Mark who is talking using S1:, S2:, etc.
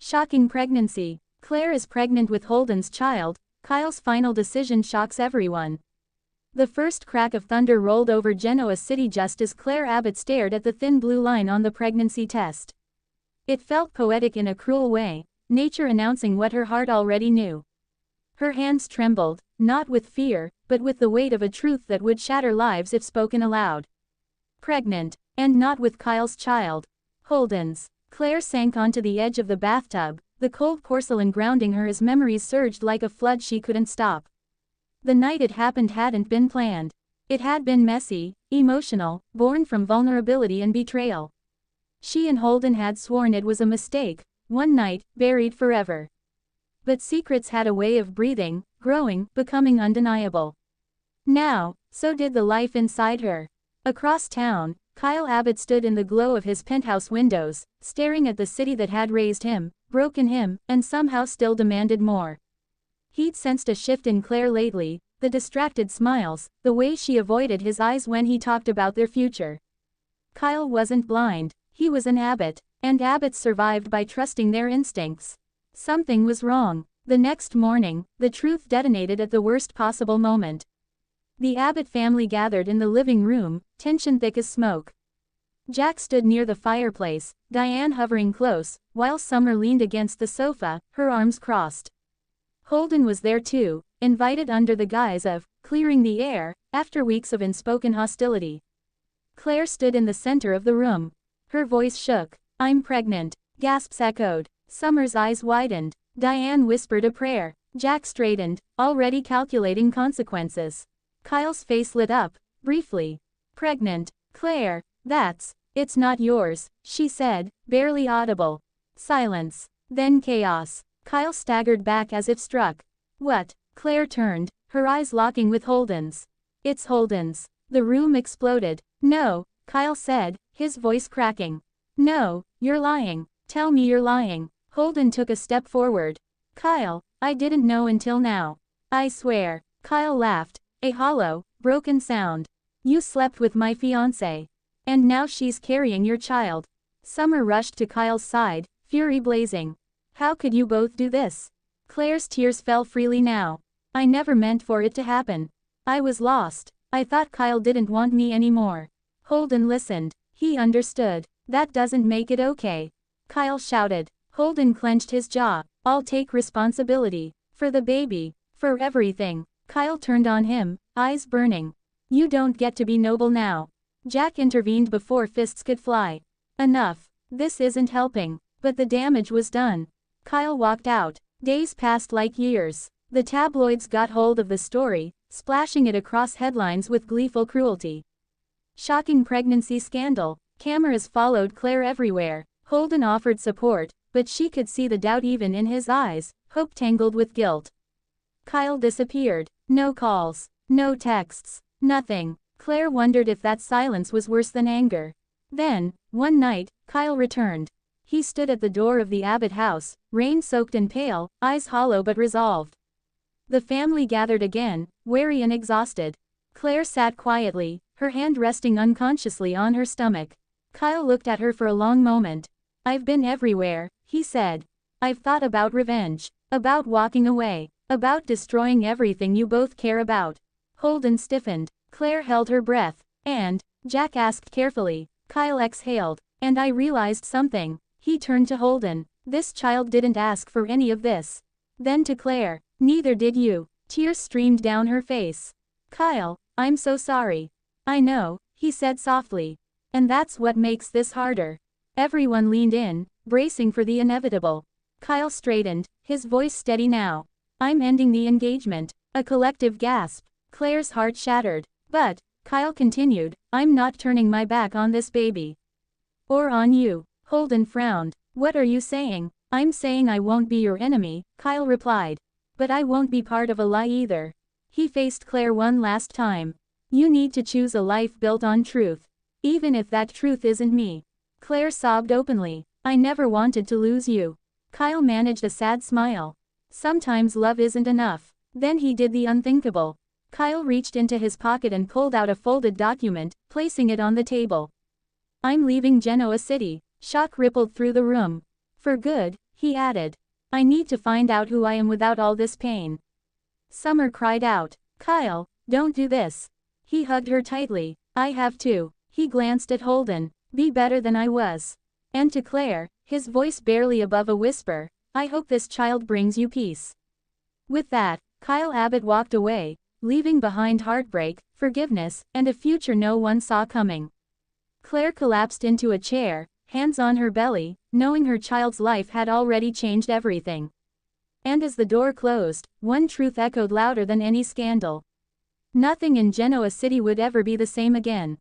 S1: Shocking pregnancy. Claire is pregnant with Holden's child. Kyle's final decision shocks everyone. The first crack of thunder rolled over Genoa City just as Claire Abbott stared at the thin blue line on the pregnancy test. It felt poetic in a cruel way, nature announcing what her heart already knew. Her hands trembled, not with fear, but with the weight of a truth that would shatter lives if spoken aloud. Pregnant, and not with Kyle's child. Holden's. Claire sank onto the edge of the bathtub, the cold porcelain grounding her as memories surged like a flood she couldn't stop. The night it happened hadn't been planned. It had been messy, emotional, born from vulnerability and betrayal. She and Holden had sworn it was a mistake, one night, buried forever. But secrets had a way of breathing, growing, becoming undeniable. Now, so did the life inside her. Across town, Kyle Abbott stood in the glow of his penthouse windows, staring at the city that had raised him, broken him, and somehow still demanded more. He'd sensed a shift in Claire lately, the distracted smiles, the way she avoided his eyes when he talked about their future. Kyle wasn't blind, he was an Abbott, and Abbotts survived by trusting their instincts. Something was wrong. The next morning, the truth detonated at the worst possible moment. The Abbott family gathered in the living room, tension thick as smoke. Jack stood near the fireplace, Diane hovering close, while Summer leaned against the sofa, her arms crossed. Holden was there too, invited under the guise of clearing the air, after weeks of unspoken hostility. Claire stood in the center of the room. Her voice shook. "I'm pregnant." Gasps echoed. Summer's eyes widened. Diane whispered a prayer. Jack straightened, already calculating consequences. Kyle's face lit up, briefly. "Pregnant, Claire, it's not yours," she said, barely audible. Silence. Then chaos. Kyle staggered back as if struck. "What?" Claire turned, her eyes locking with Holden's. "It's Holden's." The room exploded. "No," Kyle said, his voice cracking. "No, you're lying. Tell me you're lying." Holden took a step forward. "Kyle, I didn't know until now. I swear." Kyle laughed, a hollow, broken sound. "You slept with my fiancé. And now she's carrying your child." Summer rushed to Kyle's side, fury blazing. "How could you both do this?" Claire's tears fell freely now. "I never meant for it to happen. I was lost. I thought Kyle didn't want me anymore." Holden listened. He understood. "That doesn't make it okay," Kyle shouted. Holden clenched his jaw. "I'll take responsibility. For the baby. For everything." Kyle turned on him, eyes burning. "You don't get to be noble now." Jack intervened before fists could fly. "Enough. This isn't helping." But the damage was done. Kyle walked out. Days passed like years. The tabloids got hold of the story, splashing it across headlines with gleeful cruelty. Shocking pregnancy scandal. Cameras followed Claire everywhere. Holden offered support, but she could see the doubt even in his eyes, hope tangled with guilt. Kyle disappeared. No calls. No texts. Nothing. Claire wondered if that silence was worse than anger. Then, one night, Kyle returned. He stood at the door of the Abbott house, rain-soaked and pale, eyes hollow but resolved. The family gathered again, weary and exhausted. Claire sat quietly, her hand resting unconsciously on her stomach. Kyle looked at her for a long moment. "I've been everywhere," he said. "I've thought about revenge. About walking away. About destroying everything you both care about." Holden stiffened. Claire held her breath. "And?" Jack asked carefully. Kyle exhaled. "And I realized something." He turned to Holden. "This child didn't ask for any of this." Then to Claire. "Neither did you." Tears streamed down her face. "Kyle, I'm so sorry." "I know," he said softly. "And that's what makes this harder." Everyone leaned in, bracing for the inevitable. Kyle straightened, his voice steady now. "I'm ending the engagement." A collective gasp. Claire's heart shattered. "But," Kyle continued, "I'm not turning my back on this baby. Or on you." Holden frowned. "What are you saying?" "I'm saying I won't be your enemy," Kyle replied. "But I won't be part of a lie either." He faced Claire one last time. "You need to choose a life built on truth. Even if that truth isn't me." Claire sobbed openly. "I never wanted to lose you." Kyle managed a sad smile. "Sometimes love isn't enough." Then he did the unthinkable. Kyle reached into his pocket and pulled out a folded document, placing it on the table. "I'm leaving Genoa City." Shock rippled through the room. "For good?" He added. I need to find out who I am without all this pain. Summer cried out. Kyle, don't do this. He hugged her tightly. I have to. He glanced at Holden. Be better than I was. And to Claire, his voice barely above a whisper, I hope this child brings you peace. With that, Kyle Abbott walked away, leaving behind heartbreak, forgiveness, and a future no one saw coming. Claire collapsed into a chair, hands on her belly, knowing her child's life had already changed everything. And as the door closed, one truth echoed louder than any scandal. Nothing in Genoa City would ever be the same again.